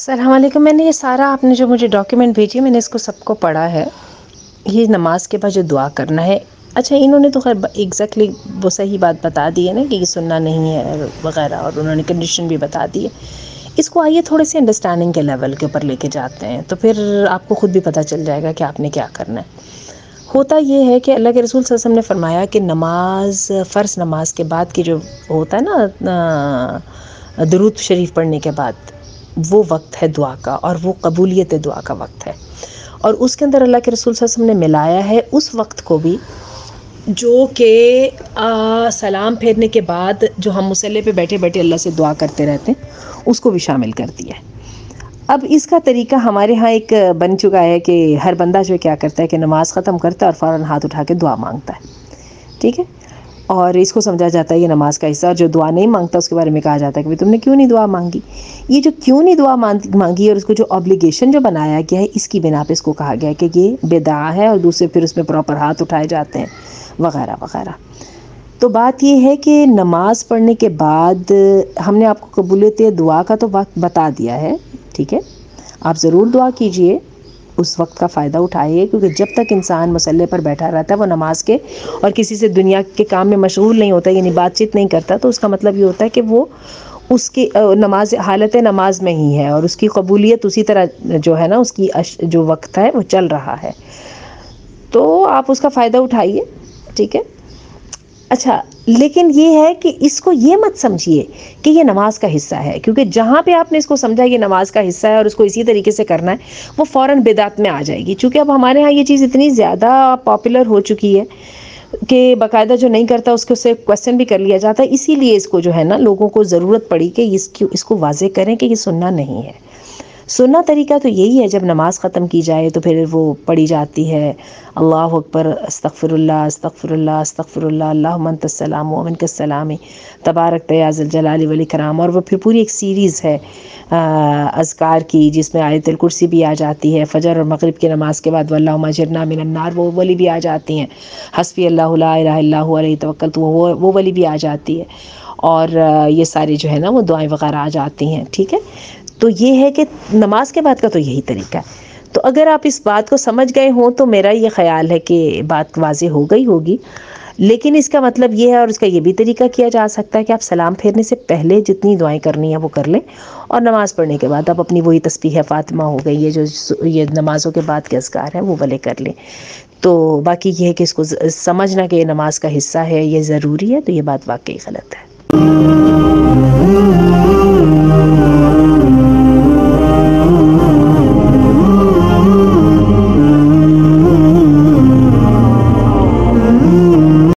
السلام علیکم. میں نے یہ سارا آپ نے جو مجھے ڈاکیومنٹ بھیجی میں نے اس کو سب کو پڑھا ہے. یہ نماز کے بعد جو دعا کرنا ہے، اچھا انہوں نے تو خیر ایگزیکٹلی وہ صحیح بات بتا دی ہے نا کہ یہ سننا نہیں ہے وغیرہ، اور انہوں نے کنڈیشن بھی بتا دی ہے. اس کو آئیے تھوڑے سے انڈرسٹینڈنگ کے لیول کے اوپر لے کے جاتے ہیں تو پھر آپ کو خود بھی پتہ چل جائے گا کہ آپ نے کیا کرنا ہے. ہوتا یہ ہے کہ اللہ کے رسول صلی اللہ علیہ وسلم نے فرمایا کہ نماز، فرض نماز کے بعد کی جو ہوتا ہے نا درود شریف پڑھنے کے بعد، وہ وقت ہے دعا کا، اور وہ قبولیت دعا کا وقت ہے. اور اس کے اندر اللہ کے رسول صلی اللہ علیہ وسلم نے ملایا ہے اس وقت کو بھی جو کہ سلام پھیرنے کے بعد جو ہم مصلی پہ بیٹھے بیٹھے اللہ سے دعا کرتے رہتے ہیں اس کو بھی شامل کر دیا ہے. اب اس کا طریقہ ہمارے ہاں ایک بن چکا ہے کہ ہر بندہ جو کیا کرتا ہے کہ نماز ختم کرتا ہے اور فوراً ہاتھ اٹھا کے دعا مانگتا ہے. ٹھیک ہے، اور اس کو سمجھا جاتا ہے یہ نماز کا حصہ. جو دعا نہیں مانگتا اس کے بارے میں کہا جاتا ہے کہ تم نے کیوں نہیں دعا مانگی. یہ جو کیوں نہیں دعا مانگی اور اس کو جو obligation جو بنایا گیا ہے، اس کی بنا پہ اس کو کہا گیا ہے کہ یہ بدعہ ہے، اور دوسرے پھر اس میں پراپر ہاتھ اٹھائے جاتے ہیں وغیرہ وغیرہ. تو بات یہ ہے کہ نماز پڑھنے کے بعد ہم نے آپ کو قبولیت دعا کا تو وقت بتا دیا ہے. ٹھیک ہے، آپ ضرور دعا کیجئے، اس وقت کا فائدہ اٹھائیے، کیونکہ جب تک انسان مصلی پر بیٹھا رہتا ہے وہ نماز کے اور کسی سے دنیا کے کام میں مشغول نہیں ہوتا، یعنی بات چیت نہیں کرتا، تو اس کا مطلب یہ ہوتا ہے کہ وہ اس کی نماز حالت نماز میں ہی ہے، اور اس کی قبولیت اسی طرح جو ہے نا اس کی جو وقت ہے وہ چل رہا ہے. تو آپ اس کا فائدہ اٹھائیے. ٹھیک ہے. اچھا، لیکن یہ ہے کہ اس کو یہ مت سمجھیے کہ یہ نماز کا حصہ ہے، کیونکہ جہاں پہ آپ نے اس کو سمجھا یہ نماز کا حصہ ہے اور اس کو اسی طریقے سے کرنا ہے، وہ فوراً بدعت میں آ جائے گی. چونکہ اب ہمارے ہاں یہ چیز اتنی زیادہ پاپولر ہو چکی ہے کہ باقاعدہ جو نہیں کرتا اس کو سے کویسچن بھی کر لیا جاتا ہے. اسی لیے اس کو جو ہے نا لوگوں کو ضرورت پڑی کہ اس کو واضح کریں کہ یہ سننا نہیں ہے. سننا طریقہ تو یہی ہے، جب نماز ختم کی جائے تو پھر وہ پڑھی جاتی ہے اللہ اکبر، استغفر اللہ استغفر اللہ استغفر اللہ، اللہم انت السلام و منک السلام، تبارک یا ذا الجلال والاکرام. اور وہ پھر پوری ایک سیریز ہے اذکار کی، جس میں آیت الکرسی بھی آ جاتی ہے. فجر اور مغرب کی نماز کے بعد واللہم اجرنا من النار وہ والی بھی آ جاتی ہیں. حسبی اللہ لا الہ الا هو علیہ توکلت وہ والی بھی آ جاتی ہے. اور یہ ساری جو ہے نا وہ دعائیں وغیرہ آ جاتی ہیں. ٹھیک ہے، تو یہ ہے کہ نماز کے بعد کا تو یہی طریقہ ہے. تو اگر آپ اس بات کو سمجھ گئے ہوں تو میرا یہ خیال ہے کہ بات واضح ہو گئی ہوگی. لیکن اس کا مطلب یہ ہے، اور اس کا یہ بھی طریقہ کیا جا سکتا ہے کہ آپ سلام پھیرنے سے پہلے جتنی دعائیں کرنی ہیں وہ کر لیں، اور نماز پڑھنے کے بعد آپ اپنی وہی تسبیح فاطمہ ہو گئی، یہ نمازوں کے بعد کے اذکار ہیں وہ والے کر لیں. تو باقی یہ ہے کہ اس کو سمجھنا کہ یہ نماز کا حصہ ہے، یہ ضروری ہے، تو یہ بات واقعی غلط ہے.